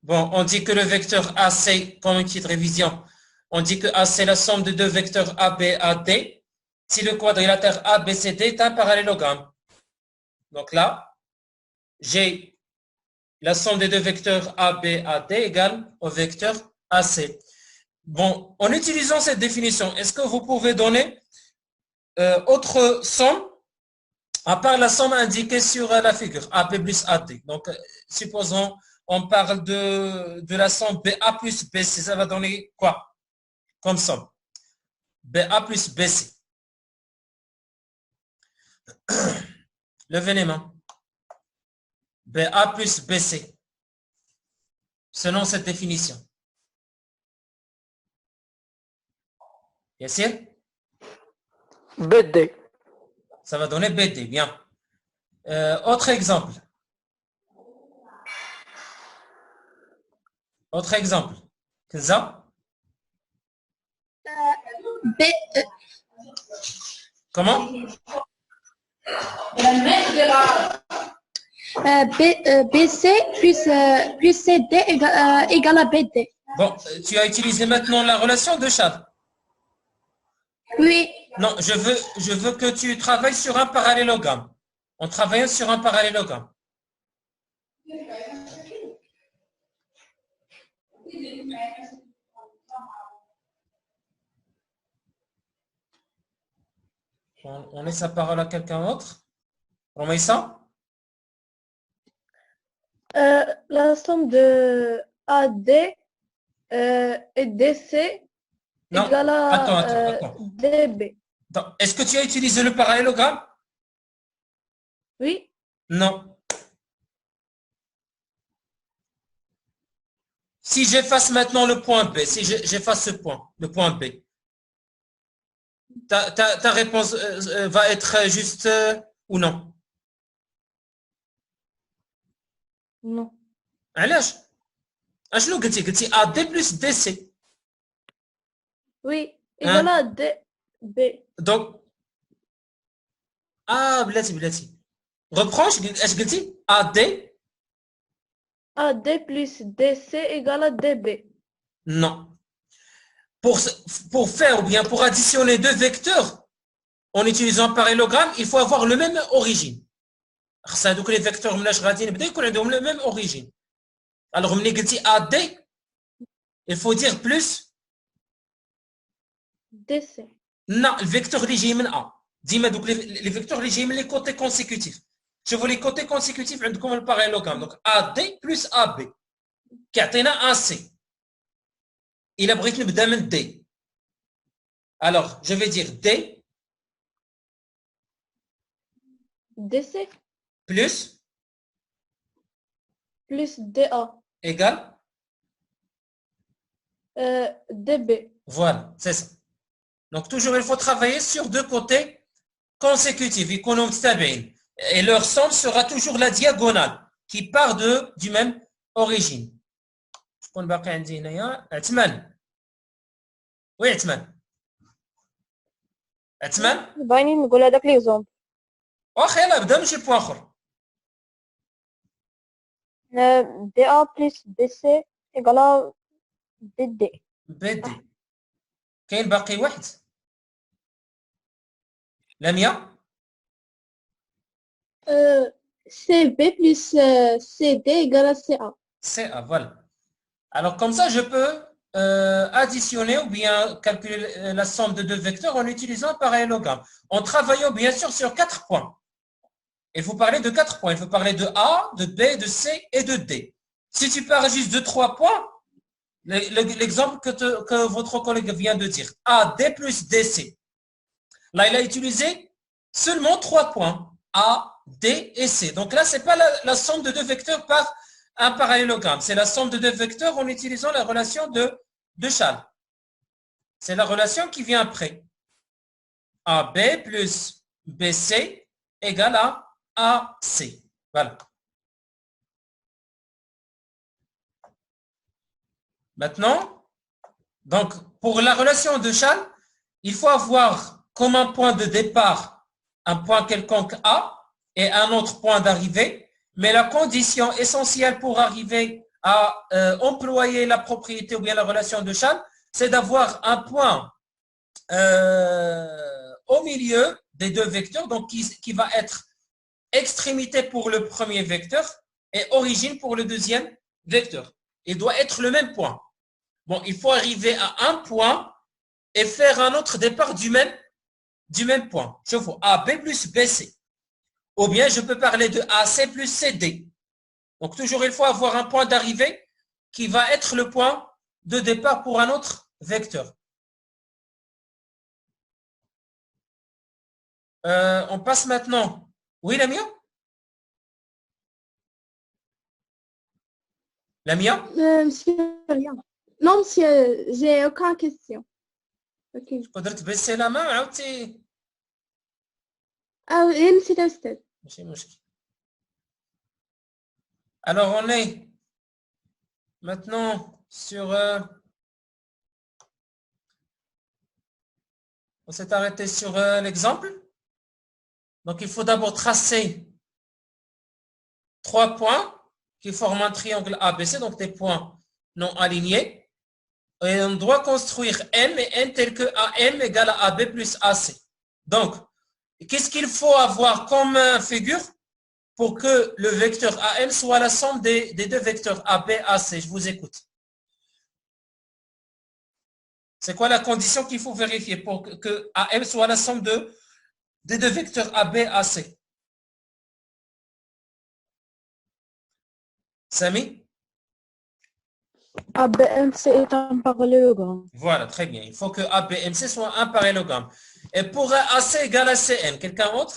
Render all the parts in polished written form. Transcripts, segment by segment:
Bon, on dit que le vecteur AC, comme une petite révision, on dit que A, c'est la somme de deux vecteurs AB, AD, si le quadrilatère ABCD est un parallélogramme. Donc là, j'ai la somme des deux vecteurs AB, AD égale au vecteur AC. Bon, en utilisant cette définition, est-ce que vous pouvez donner autre somme à part la somme indiquée sur la figure, AB plus AD. Donc, supposons, on parle de la somme BA plus BC. Ça va donner quoi comme somme? BA plus BC. Levez les mains. BA plus BC. Selon cette définition. Bien sûr? BD. Ça va donner BD, bien. Autre exemple. Autre exemple. Kenza? B, Comment? BC plus CD égale à BD. Bon, tu as utilisé maintenant la relation de Chad. Oui. Non, je veux que tu travailles sur un parallélogramme. En travaillant sur un parallélogramme. On laisse la parole à quelqu'un d'autre. Romaïssa? La somme de AD et DC Non, égale à attends. DB. Est-ce que tu as utilisé le parallélogramme? Oui. Non. Si j'efface maintenant le point B, si j'efface ce point, le point B, ta réponse va être juste ou non? Non. علاش؟ اشنو قلتي AD plus DC. Oui. Égale à DB. Donc بلاتي reprends اش قلتي AD AD plus DC égale à DB. non. Pour faire ou bien pour additionner deux vecteurs en utilisant un parallélogramme, il faut avoir le même origine. خاص هذوك les vecteurs ملاش غادي نبدا يكون عندهم le même origine. Alors ملي قلتي AD, il faut dire plus DC. non, le vecteur اللي جاي من A. ديما دوك les vecteurs اللي جاي من les côtés consécutifs. شوفوا les côtés consécutifs عندكم الباراليلوغرام. Donc AD plus AB كيعطينا AC. إلا بغيت نبدا من D. Alors, je vais dire D DC plus DA égale DB. voilà, c'est ça. Donc toujours il faut travailler sur deux côtés consécutifs et leur somme sera toujours la diagonale qui part du même origine. شكون باقي عندي هنايا؟ عثمان. وي عثمان باينين نقول هذاك ليكزومبل. واخا يلا بدا من شي بوان اخر. DA plus BC égale BD. BD. كاين باقي واحد؟ لميا؟ CB plus CD égale à CA. CA, voilà. Alors comme ça, je peux additionner ou bien calculer la somme de deux vecteurs en utilisant un parallélogramme. En travaillant bien sûr sur 4 points. Il faut parler de 4 points. Il faut parler de A, de B, de C et de D. Si tu parles juste de 3 points, l'exemple que votre collègue vient de dire, A, D plus DC. Là, il a utilisé seulement 3 points, A, D et C. Donc là, ce n'est pas la somme de deux vecteurs par un parallélogramme. C'est la somme de deux vecteurs en utilisant la relation de Charles. C'est la relation qui vient après. AB plus BC égale à AC. Voilà. Maintenant, donc, pour la relation de Charles, il faut avoir comme un point de départ un point quelconque A et un autre point d'arrivée. Mais la condition essentielle pour arriver à employer la propriété ou bien la relation de Charles, c'est d'avoir un point au milieu des deux vecteurs, donc qui va être extrémité pour le premier vecteur et origine pour le deuxième vecteur. Il doit être le même point. Bon, il faut arriver à un point et faire un autre départ du même point. Je vois AB plus BC. Ou bien je peux parler de AC plus CD. Donc toujours il faut avoir un point d'arrivée qui va être le point de départ pour un autre vecteur. On passe maintenant. Oui, Lamia? Lamia? Monsieur, rien. Non, monsieur, j'ai aucune question. Ok. تقدر تبسي la main عاودتي Ah, oui, monsieur l'Astad. ماشي مشكل. Alors on est maintenant sur on s'est arrêté sur l'exemple. Donc il faut d'abord tracer 3 points qui forment un triangle ABC, donc des points non alignés. Et on doit construire M et N tel que AM égale à AB plus AC. Donc, qu'est-ce qu'il faut avoir comme figure pour que le vecteur AM soit la somme des deux vecteurs AB, AC? Je vous écoute. C'est quoi la condition qu'il faut vérifier pour que AM soit la somme des deux vecteurs AB, AC? Samy? ABMC est un parallélogramme. Voilà, très bien. Il faut que ABMC soit un parallélogramme. Et pour AC égale à CN, quelqu'un d'autre?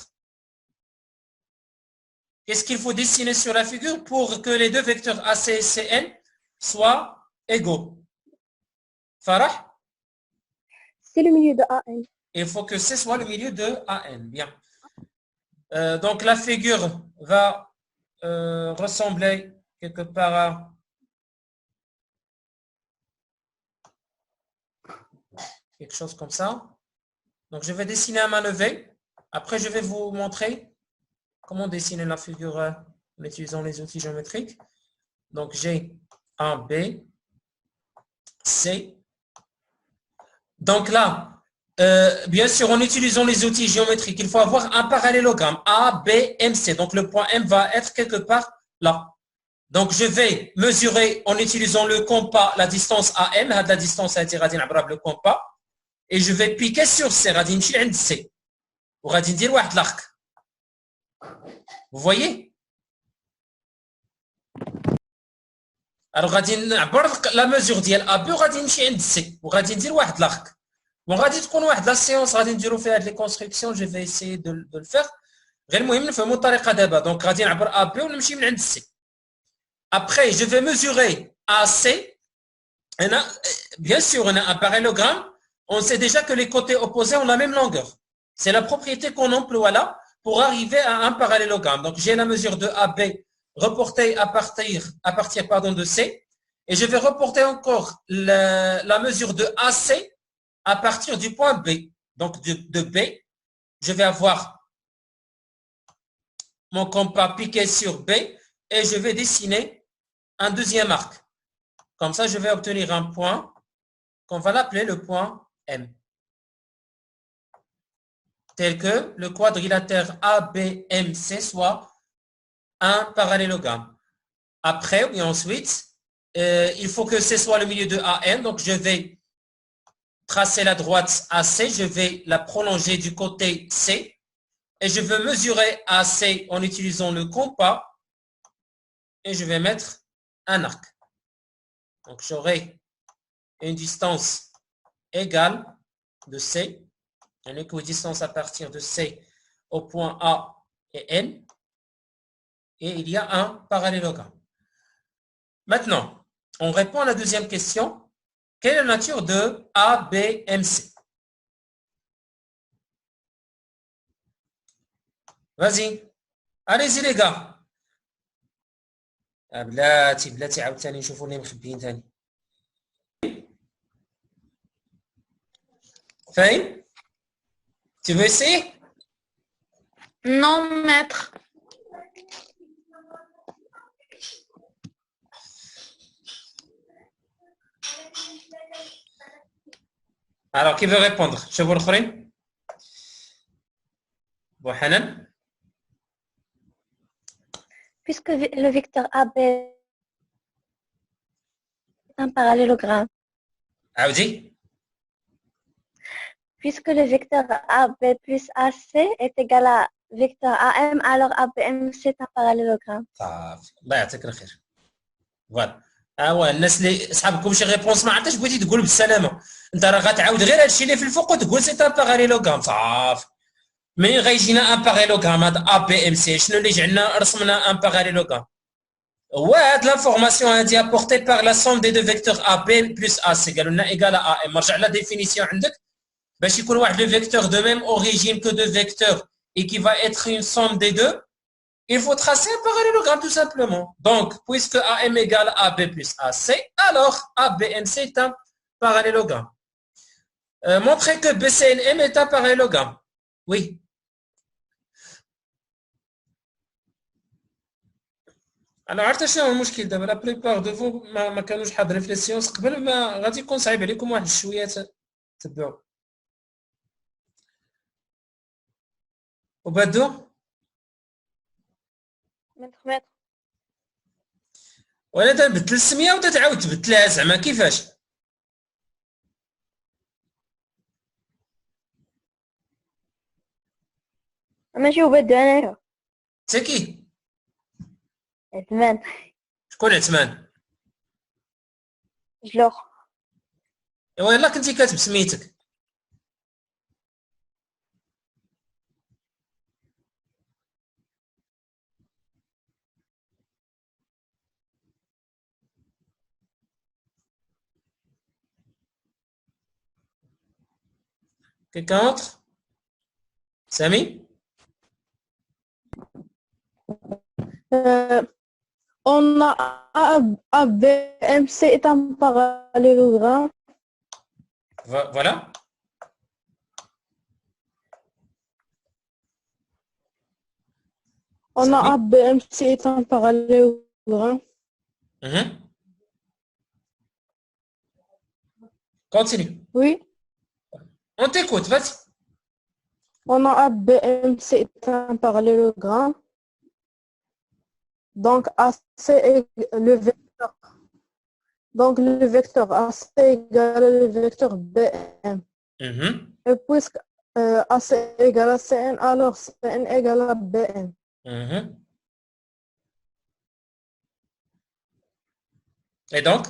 Qu'est-ce qu'il faut dessiner sur la figure pour que les deux vecteurs AC et CN soient égaux? Farah? C'est le milieu de AN. Il faut que C soit le milieu de AN. Bien. Donc la figure va ressembler quelque part à quelque chose comme ça. Donc je vais dessiner à main levée. Après, je vais vous montrer comment dessiner la figure en utilisant les outils géométriques. Donc j'ai A, B, C. Donc là, bien sûr, en utilisant les outils géométriques, il faut avoir un parallélogramme A, B, M, C. Donc le point M va être quelque part là. Donc je vais mesurer en utilisant le compas la distance AM, la distance a été le compas, et je vais piquer sur C, غادي نمشي عند C. وغادي ندير واحد l'arc. Vous voyez? Alors غادي نعبر la mesure ديال AB وغادي نمشي عند C وغادي ندير واحد l'arc. Bon, غادي تكون واحد لا سيونس غادي نديرو فيها هاد لي كونستركسيون جو في اسيي دو الفيغ. غير المهم نفهموا الطريقه دابا. دونك غادي نعبر AB ونمشي من عند C. Après, je vais mesurer AC. Bien sûr, on a un parallélogramme. On sait déjà que les côtés opposés ont la même longueur. C'est la propriété qu'on emploie là pour arriver à un parallélogramme. Donc, j'ai la mesure de AB reportée à partir de C. Et je vais reporter encore la mesure de AC à partir du point B. Donc, de B, je vais avoir mon compas piqué sur B et je vais dessiner un deuxième arc. Comme ça, je vais obtenir un point qu'on va l'appeler le point M. Tel que le quadrilatère ABMC soit un parallélogramme. Après, et ensuite, il faut que C soit le milieu de AN. Donc, je vais tracer la droite AC. Je vais la prolonger du côté C. Et je vais mesurer AC en utilisant le compas. Et je vais mettre un arc. Donc, j'aurai une distance égale de C, une équidistance à partir de C au point A et N, et il y a un parallélogramme. Maintenant, on répond à la deuxième question. Quelle est la nature de ABMC? Vas-y. Allez-y les gars. بلاتي عاوتاني نشوفوا اللي مخبيين ثاني. فاهم؟ Tu veux essayer? Non, maître. Alors, qui veut répondre? Je vous le ferai. Bon, Hanan. Puisque le vecteur AB est un parallélogramme. Aoudi. Puisque le vecteur AB plus AC est égal à vecteur AM, alors ABM c'est un parallélogramme. صافي الله يعطيك الخير. فوالا. هو الناس اللي صحابكم شي ريبونس ما عرفتش بغيتي تقول بالسلامه. انت راه غتعاود غير هادشي اللي في الفوق وتقول سي ان باراليلوغرام صافي. منين غيجينا ان باراليلوغرام هذا ا بي ام سي شنو اللي جعلنا رسمنا ان باراليلوغرام؟ هو هاد لانفورماسيون هادي ابورتي باغ لا سوم دي دو فيكتور ا بي بلس ا سي قالوا لنا ايكال ا ام. رجع لا ديفينيسيون عندك باش يكون واحد لو فيكتور دو ميم اوريجين كو دو فيكتور et qui va être une somme des deux, il faut tracer un parallélogramme tout simplement. Donc, puisque AM égale AB plus AC, alors ABNC est un parallélogramme. Montrez que BCNM est un parallélogramme. Oui. انا عرفت شنو هو المشكل دابا لا بليبار دو فو ما كانوش حاضرين في السيونس قبل ما غادي يكون صعيب عليكم واحد شويه تتبعوا وبدو متر ولا تبدل السميه ولا تعاود تبدلها زعما كيفاش ماشي وبدو انايا ساكي عثمان شكون عثمان جلوخ ايوا يلاه كنتي كاتب سميتك quelqu'un autre Samy On a ABMC est un parallélogramme. Voilà. On a ABMC est un parallélogramme. Continue. Oui. On t'écoute, vas-y. On a ABMC est un parallélogramme. Donc AC est le vecteur. Donc le vecteur AC égale le vecteur BM. Et puisque AC égale à CN, alors CN égale à BM. Et donc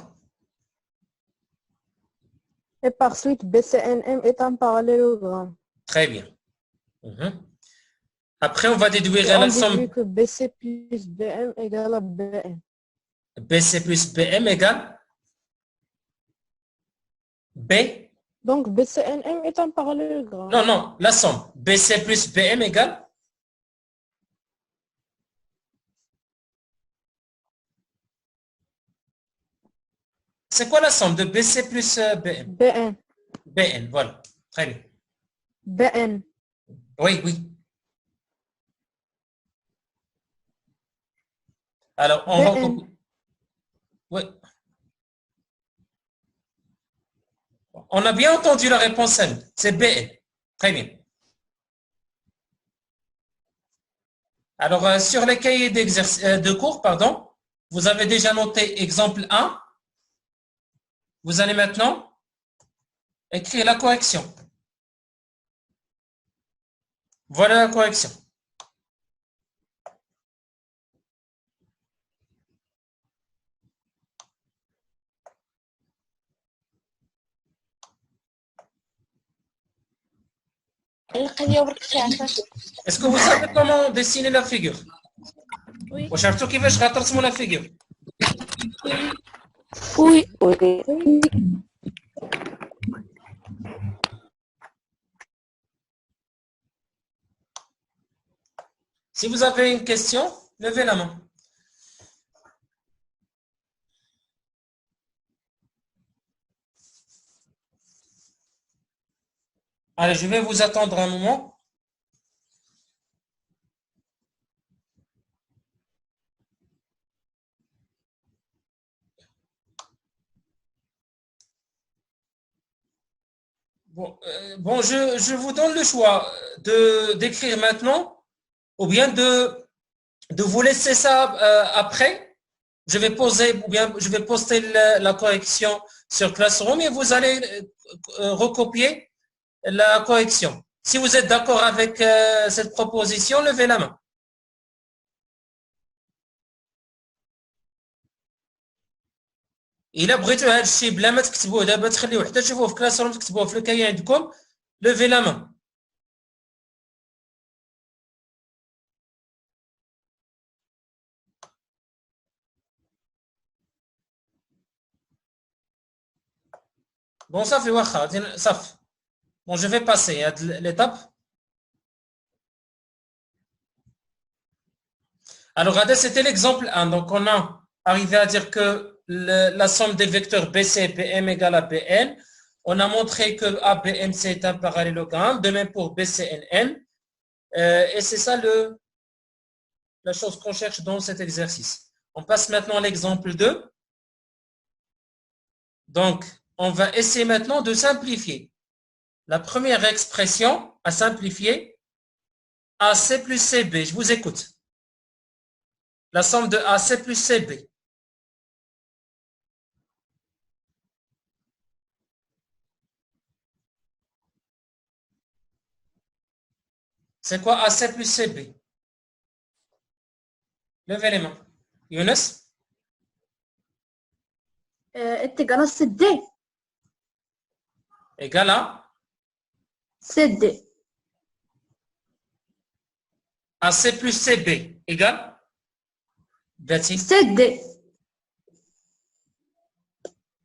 Et par suite, BCNM est un parallélogramme. Très bien. Après, on va déduire Et la on somme. déduit que BC plus BM égale à BM. BC plus BM égale B. Donc BCNM est un parallélogramme. Non, non, la somme. BC plus BM égale C'est quoi la somme de BC plus BM BN. BN, voilà. Très bien. BN. Oui, oui. Alors, on va copier. Oui. On a bien entendu la réponse N. C'est BN. Très bien. Alors, sur les cahiers de cours, pardon, vous avez déjà noté exemple 1. Vous allez maintenant écrire la correction. Voilà la correction. Est-ce que vous savez comment dessiner la figure? Oui. وشفتوا كيفاش غترسموا la figure? Oui. Oui. Si vous avez une question, levez la main. Allez, je vais vous attendre un moment. Bon, je vous donne le choix d'écrire maintenant ou bien de vous laisser ça après. Je vais poser ou bien je vais poster la correction sur Classroom et vous allez recopier la correction. Si vous êtes d'accord avec cette proposition, levez la main. إلا بغيتوا هذا الشيء بلا ما تكتبوه دابا تخليوه حتى تشوفوه في كلاس روم تكتبوه في الكاين عندكم لوفي لا مان. بون صافي واخا صافي. Bon, je vais passer à l'étape. Alors, c'était l'exemple 1. Donc, on a arrivé à dire que la somme des vecteurs BC et BM égale à BN. On a montré que ABMC est un parallélogramme, de même pour BCNN. Et c'est ça la chose qu'on cherche dans cet exercice. On passe maintenant à l'exemple 2. Donc, on va essayer maintenant de simplifier. La première expression à simplifier, AC plus CB. Je vous écoute. La somme de AC plus CB. C'est quoi AC plus CB? Levez les mains. Younes? est égal à CD. Égal à CD. AC plus CB. Égal? Betty? CD.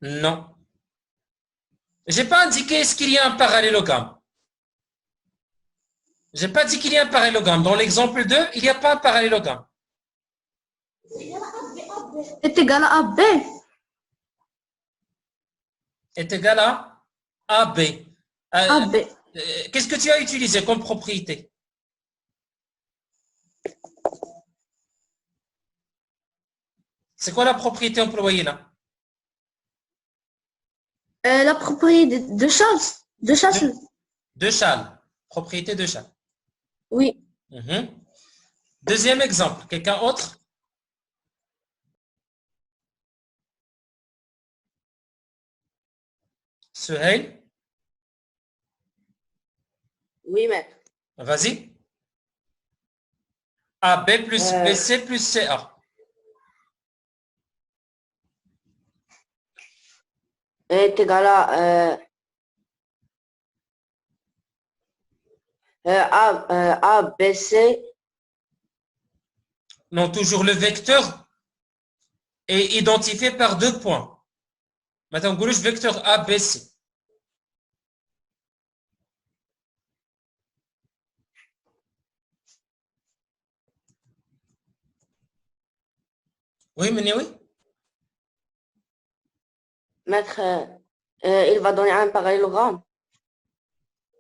Non. Je n'ai pas indiqué est-ce qu'il y a un parallélogramme. Je n'ai pas dit qu'il y a un parallélogramme. Dans l'exemple 2, il n'y a pas un parallélogramme. Est égal à AB. Est égal à AB. AB. Qu'est-ce que tu as utilisé comme propriété? C'est quoi la propriété employée là? La propriété de Charles. De Charles. De Charles. Propriété de Charles. Oui. Deuxième exemple. Quelqu'un autre? Suhail? Oui, maître. Vas-y. AB plus BC plus CA. Est égal à ABC. Non, toujours le vecteur est identifié par 2 points. Maintenant, on le vecteur ABC. Oui, mais oui. Maître, il va donner un parallélogramme.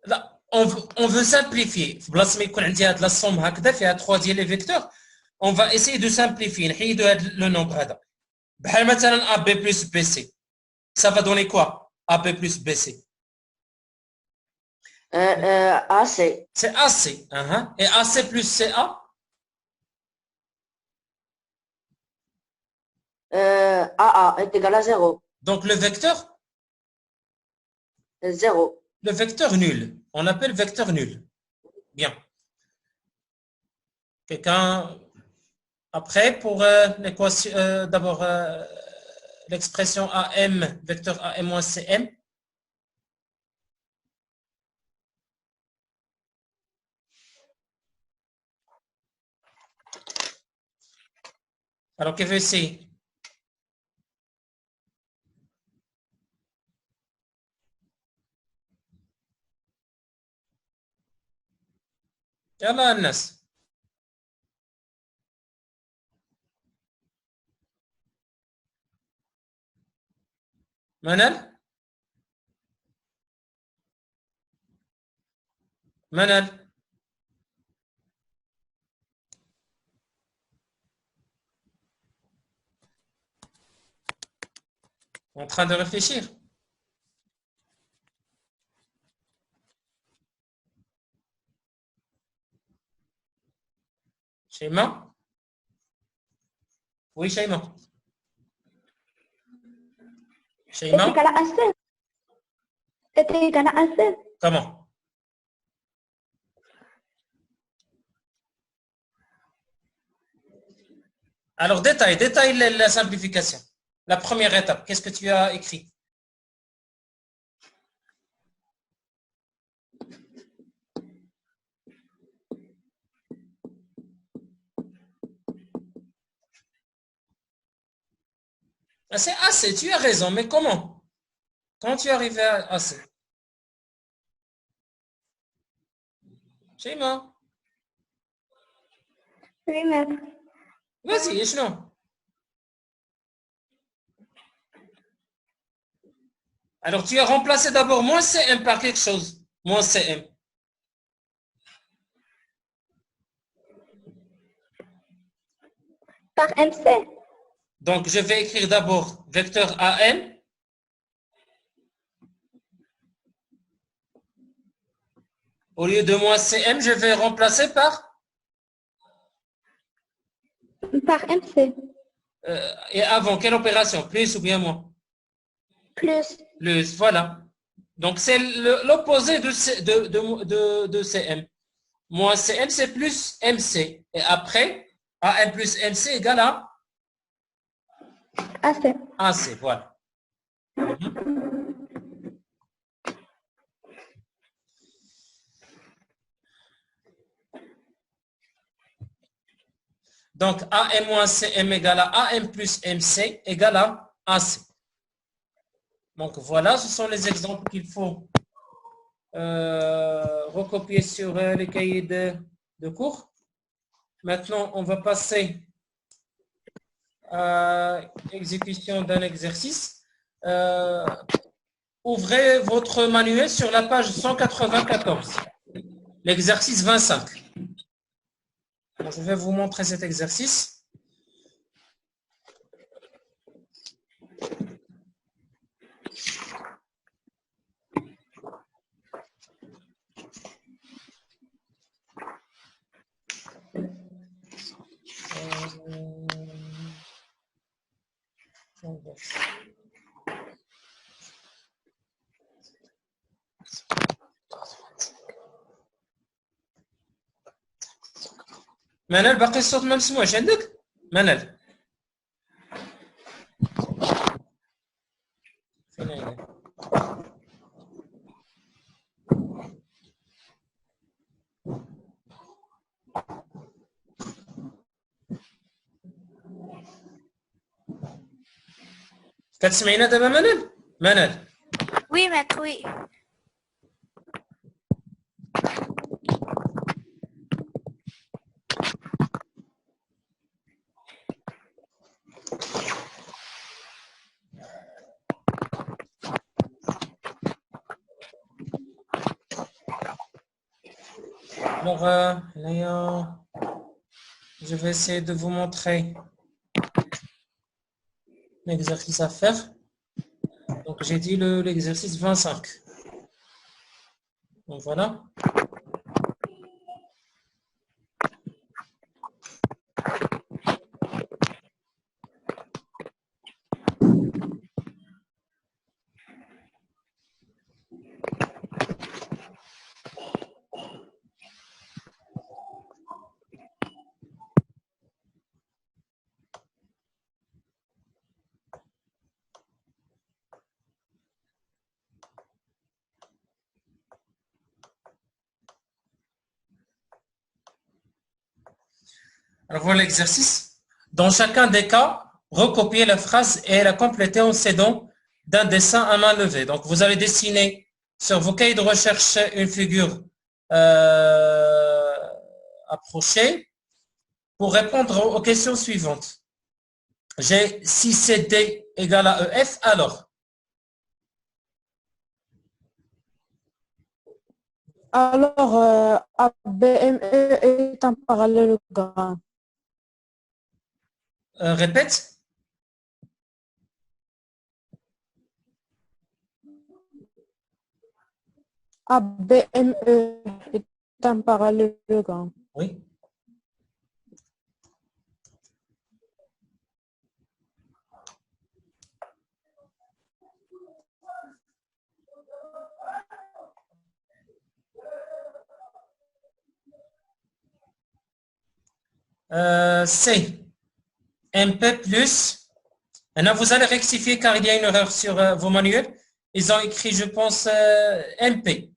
Là, on veut simplifier. بلاص ما يكون عندي هاد لا سوم هكذا فيها 3 ديال لي فيكتور. On va essayer de simplifier. نحيدوا هاد لو نومبر هذا. بحال مثلا AB plus BC. Ça va donner quoi? AB plus BC. AC. C'est AC. Et AC plus CA? AA est égal à 0. Donc le vecteur? 0. Le vecteur nul. On l'appelle vecteur nul. Bien. Quelqu'un après pour l'équation, d'abord l'expression AM, vecteur AM moins CM. Alors, qu'est-ce que c'est? يلا الناس. منال؟ منال؟ En train de réfléchir. Shaima? Oui, Shaima. Shaima? est égal à AC. Est égal à AC. Comment? Alors, détaille la simplification. La première étape, qu'est-ce que tu as écrit? Ah, c'est AC, tu as raison, mais comment? Comment tu es arrivé à AC? Shaima? Oui, maître. Vas-y, échelon. Alors, tu as remplacé d'abord moins CM par quelque chose. Moins CM. Par MC. Donc, je vais écrire d'abord vecteur AM. Au lieu de moins CM, je vais remplacer par MC. et avant, quelle opération? Plus ou bien moins? Plus. Plus, voilà. Donc, c'est l'opposé de CM. Moins CM, c'est plus MC. Et après, AM plus MC égale à AC. AC, voilà. Mhm. Donc, AM moins CM égale à AM plus MC égale à AC. Donc, voilà, ce sont les exemples qu'il faut recopier sur les cahiers de cours. Maintenant, on va passer à l'exécution d'un exercice. Ouvrez votre manuel sur la page 194, l'exercice 25. Alors, je vais vous montrer cet exercice. منال باقي الصوت ما مسموعش عندك؟ منال فين هي؟ كتسمعينا دابا منال؟ منال Oui, maître, oui. Alors, je vais essayer de vous montrer l'exercice à faire. Donc, j'ai dit l'exercice 25. Donc, voilà. Alors, voilà l'exercice. Dans chacun des cas, recopiez la phrase et la compléter en s'aidant d'un dessin à main levée. Donc, vous allez dessiner sur vos cahiers de recherche une figure approchée pour répondre aux questions suivantes. J'ai si CD égale à EF, alors ABME est un parallélogramme. Répète. ABME est un parallélogramme. Oui. C'est MP plus. Maintenant, vous allez rectifier car il y a une erreur sur vos manuels. Ils ont écrit, je pense, MP.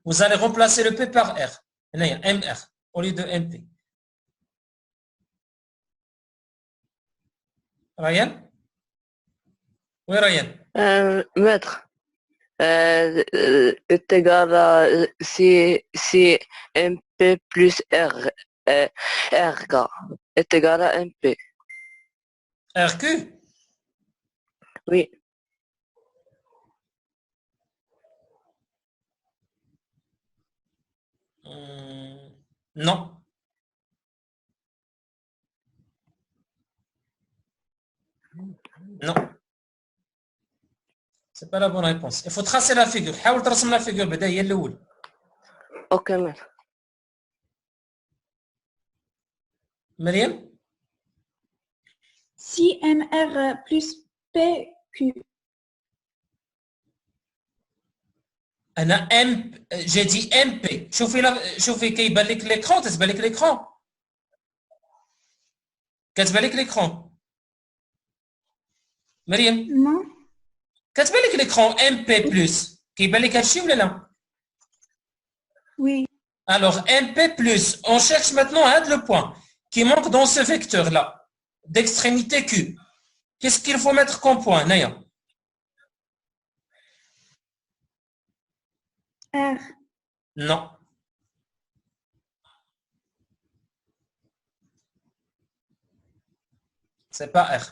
Vous allez remplacer le P par R. MR au lieu de MP. Ryan? Oui, Ryan. Maître, est égal à si MP plus RK est égal à MP. RQ? Oui. Non. Non. C'est pas la bonne réponse. Il faut tracer la figure. حاول ترسم la figure بداية هي الأول. Ok, maître. مريم؟ Si MR plus PQ. أنا M j'ai dit MP. شوفي كيبان لك l'écran تتبان لك l'écran. كتبان لك l'écran. مريم؟ Non. كتبان لك l'écran MP plus. كيبان لك هادشي ولا لا؟ Oui. Alors MP plus, on cherche maintenant le point qui manque dans ce vecteur-là, d'extrémité Q. Qu'est-ce qu'il faut mettre comme point, Naya? R. Non. C'est pas R.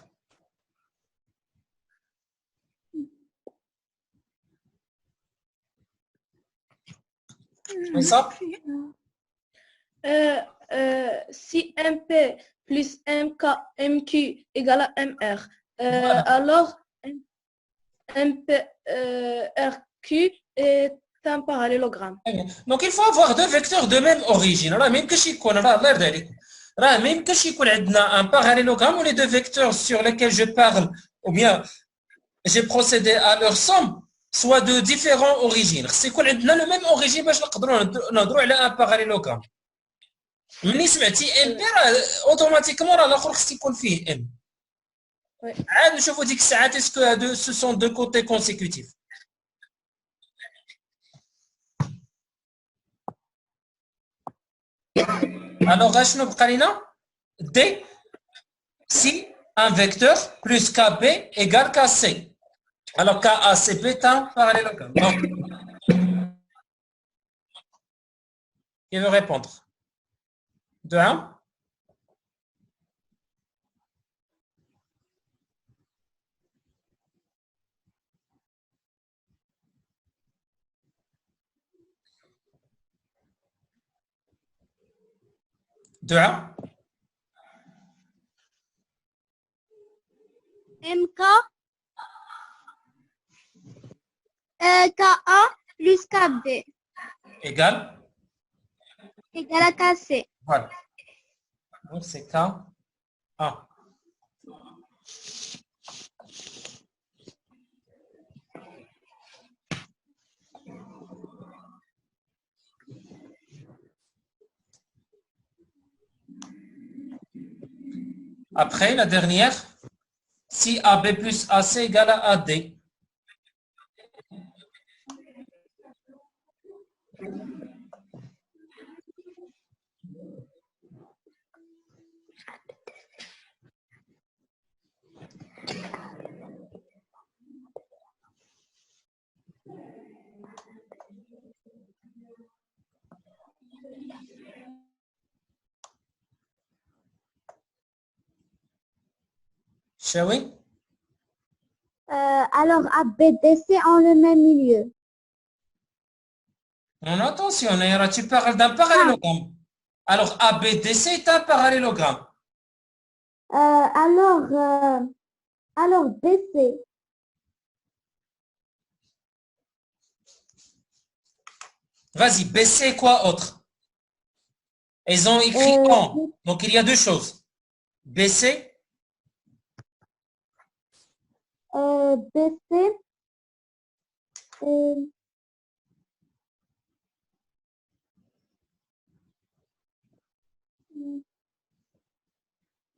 Ça? Si MP plus MQ égale à MR, Voilà. alors MP RQ est un parallélogramme. Donc il faut avoir deux vecteurs de même origine. راه ما يمكنش يكون الله يرضي عليكم. راه ما يمكنش يكون عندنا un parallélogramme où les deux vecteurs sur lesquels je parle ou bien j'ai procédé à leur somme soit de différentes origines. خص يكون عندنا le même origine باش نقدروا نهضروا على un parallélogramme. ملي سمعتي ام بي راه اوتوماتيكمون راه الاخر خص يكون فيه ام. عاد نشوفوا ديك الساعات اسكو هادو سو سون دو كوتي كونسيكوتيف. Alors, شنو بقى لينا؟ D si un vecteur plus KB égale KC. Alors, KACP est un parallélogramme. Donc, qui veut répondre? De 1. De 1. MK KA plus KB Égale. égale à KC. Voilà. Donc, c'est K1. Après, la dernière, si AB plus AC égale à AD. Shawi? Alors ABDC en le même milieu. Non, attention, Naira, tu parles d'un parallélogramme. Alors, ABDC est un parallélogramme. Alors BC. Vas-y, BC quoi autre? Ils ont écrit en. Donc, il y a deux choses. BC. BC.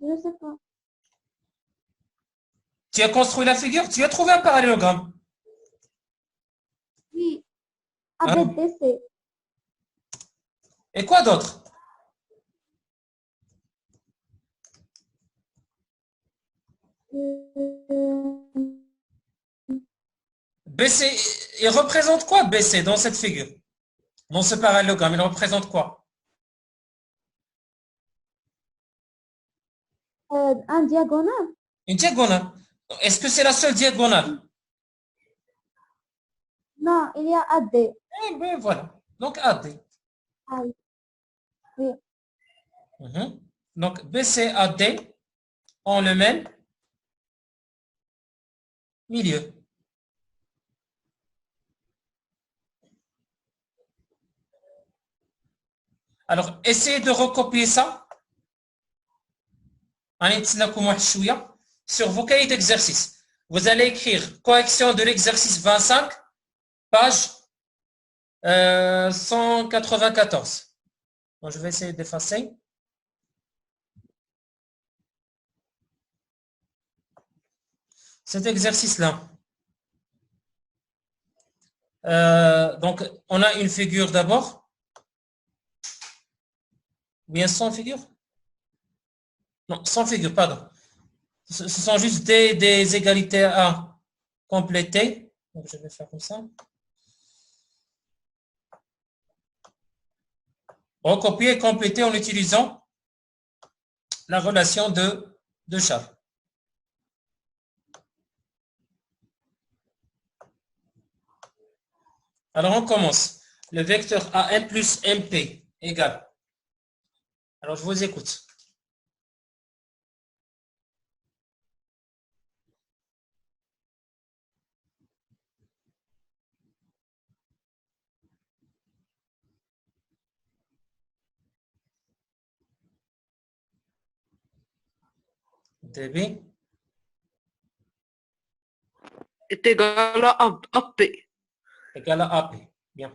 Je ne sais pas. Tu as construit la figure, tu as trouvé un parallélogramme. Oui. Ah. ABDC. Et quoi d'autre? BC, il représente quoi BC dans cette figure? Dans ce parallélogramme, il représente quoi? Un diagonale. Une diagonale. Est-ce que c'est la seule diagonale? Non, il y a AD. Eh ben voilà. Donc AD. Ah oui. Oui. Donc BCAD, on le met milieu. Alors, essayez de recopier ça sur vos cahiers d'exercice. Vous allez écrire correction de l'exercice 25, page 194. Donc, je vais essayer d'effacer. Cet exercice-là. Donc, on a une figure d'abord. Bien sans figure? Non, sans figure, pardon. Ce sont juste des égalités à compléter. Donc, je vais faire comme ça. Recopier et compléter en utilisant la relation de Charles. Alors, on commence. Le vecteur AM plus MP égale. Alors, je vous écoute. DB est égal à AP. égale à AP. Bien.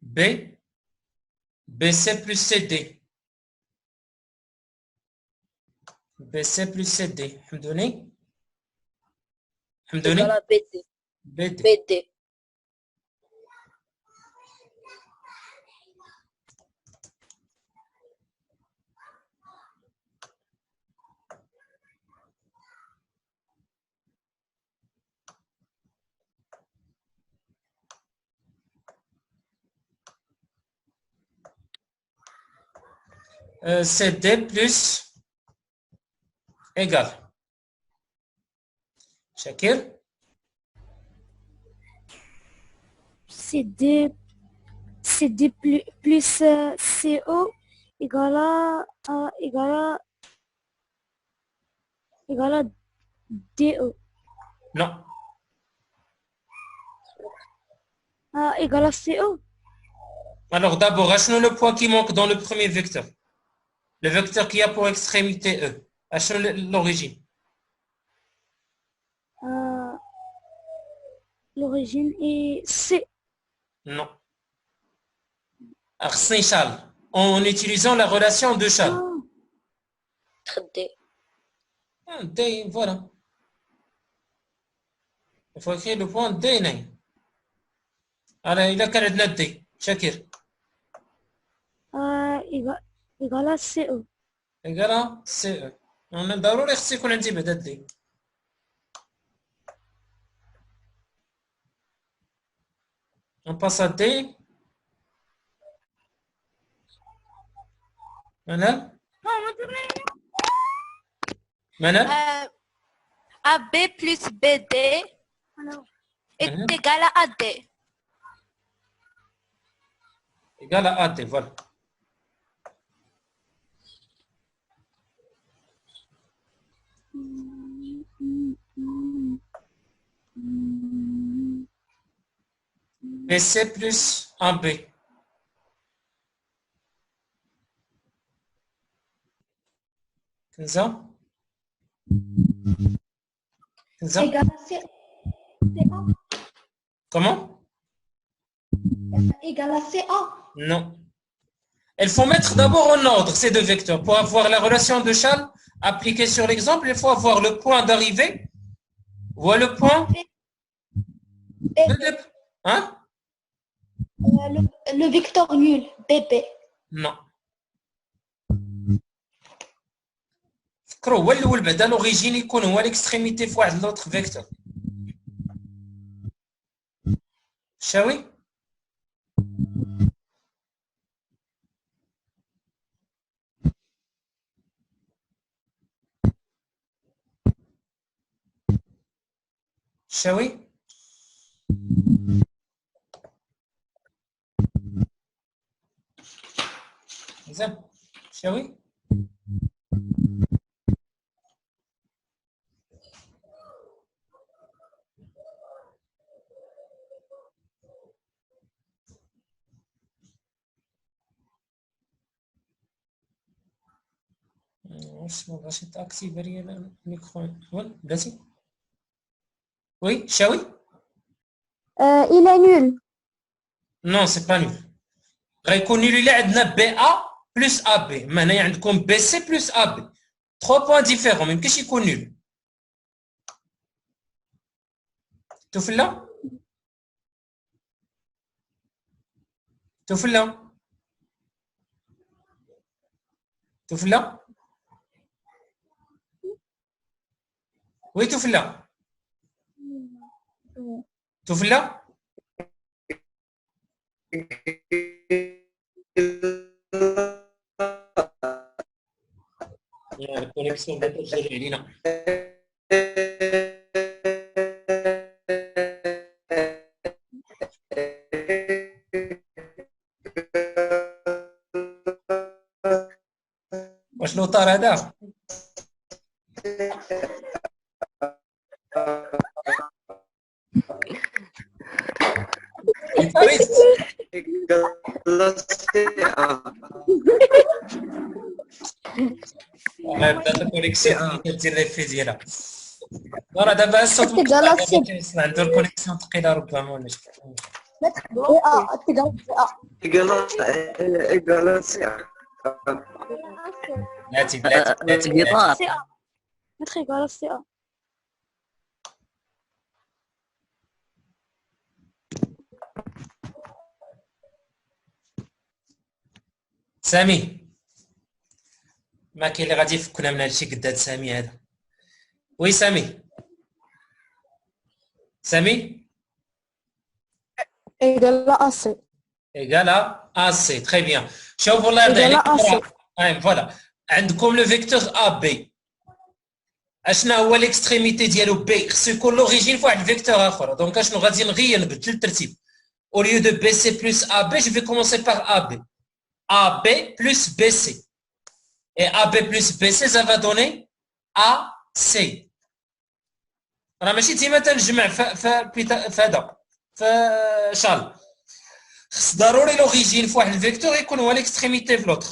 B, BC plus CD. BC plus CD. Hamdouni. Hamdouni. Égal à BD. BD. BD. CD plus égal. Shakir. CD plus CO égale à DO. Non. Égale à CO. Alors d'abord, achetons le point qui manque dans le premier vecteur. Le vecteur qui a pour extrémité E. Achetons l'origine. L'origine est C. Non. Alors, c'est Charles. En utilisant la relation de Charles. D. D, voilà. Il faut écrire le point D. Alors, il a quel est D? Shakir. Égale à CO. Égal à CE. On a d'abord يخص يكون عندي بعدا D. On passe à D. Mana? Mana? AB plus BD est égal à AD. Égal à AD, voilà. BC plus AB. Kenza? Kenza? Égal à CA. Comment? Égal à CA. Non. Il faut mettre d'abord en ordre ces deux vecteurs. Pour avoir la relation de Charles appliquée sur l'exemple, il faut avoir le point d'arrivée ou le point de départ. Hein? Le vecteur nul, BP. Non. فكروا هو الاول بعدا لوريجين يكون هو الاكستريميتي في واحد لوتر فيكتور. شاوي؟ شاوي؟ زين شاوي؟ واش ما بغاش تاكتيفي الميكرو بلاتي؟ وي شاوي؟ Il est nul. نو سي با نول. غيكون نول الا عندنا بي ا بلس ا بي، ما هنايا عندكم بي سي بلس ا بي. 3 بوان ديفيرون، ما يمكنش يكون نول. توفلا؟ توفلا؟ توفلا؟ وي توفلا؟ توفلا؟ الكونيكسيون بدات تجري علينا. واش لوطار هذا؟ بدات الكونيكسيون كدير ليفي ديالها. راه دابا الصوت كيوصل عنده الكونيكسيون ثقيله ربما ولا شي حاجه. بلاتي بلاتي CA. Mettre égal à CA. سامي ما كاين اللي غادي يفكنا من هادشي قداد سامي هذا. وي سامي سامي Égal à AC. égal à AC. Très bien. شوفوا الله يرضي عليكم. فوالا عندكم لو فيكتور ا بي. اشنا هو الاكستريميتي ديالو بي خصو يكون لوريجين فواحد الفيكتور اخر. دونك اشنو غادي نغير نبدل الترتيب. au lieu de BC plus AB, je vais commencer par AB. AB plus BC. Et AB plus BC, ça va donner AC. راه ماشي ديما تنجمع في هذا في شال. خص ضروري لوريجين في واحد الفيكتور يكون هو الاكستريميتي في لوتر.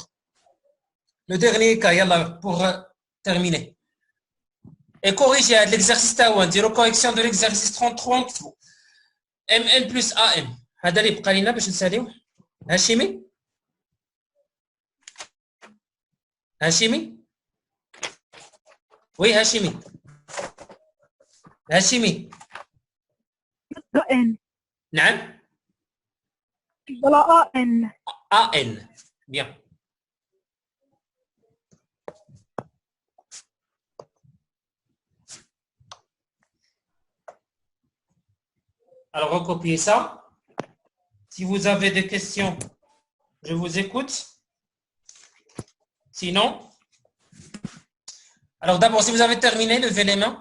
لو ديرني كا يلا بور تيرميني. Et corriger l'exercice تاع هو نديرو correction de l'exercice 33 نكتبو MN plus AM. هذا اللي بقى لينا باش نساليو. هاشمي هاشمي وي هاشمي هاشمي AN. نعم ولا AN. AN. Bien. Alors, recopiez ça. Si vous avez des questions, je vous écoute. Sinon, alors d'abord, si vous avez terminé, levez les mains.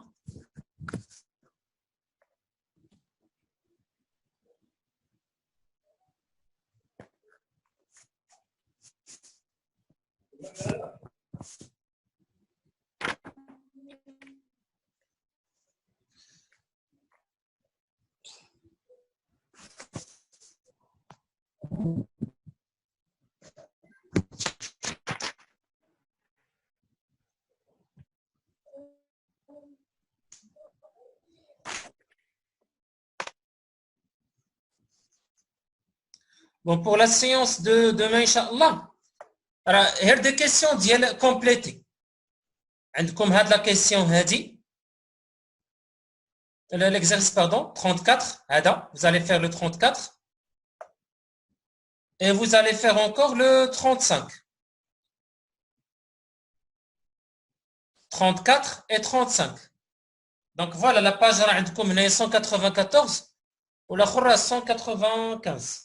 Bon, pour la séance de demain, Inch'Allah, alors, il y a des questions complétées. Comme la question l'exercice, pardon, 34, vous allez faire le 34. Et vous allez faire encore le 35. 34 et 35. Donc voilà, la page 194 ou la 195.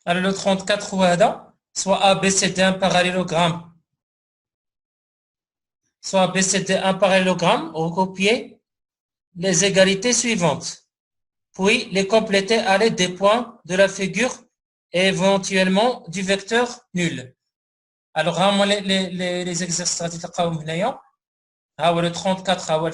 Alors le 34 soit ABCD un parallélogramme, soit BCD un parallélogramme, recopier les égalités suivantes, puis les compléter à l'aide des points de la figure et éventuellement du vecteur nul. Alors, les exercices le 34 le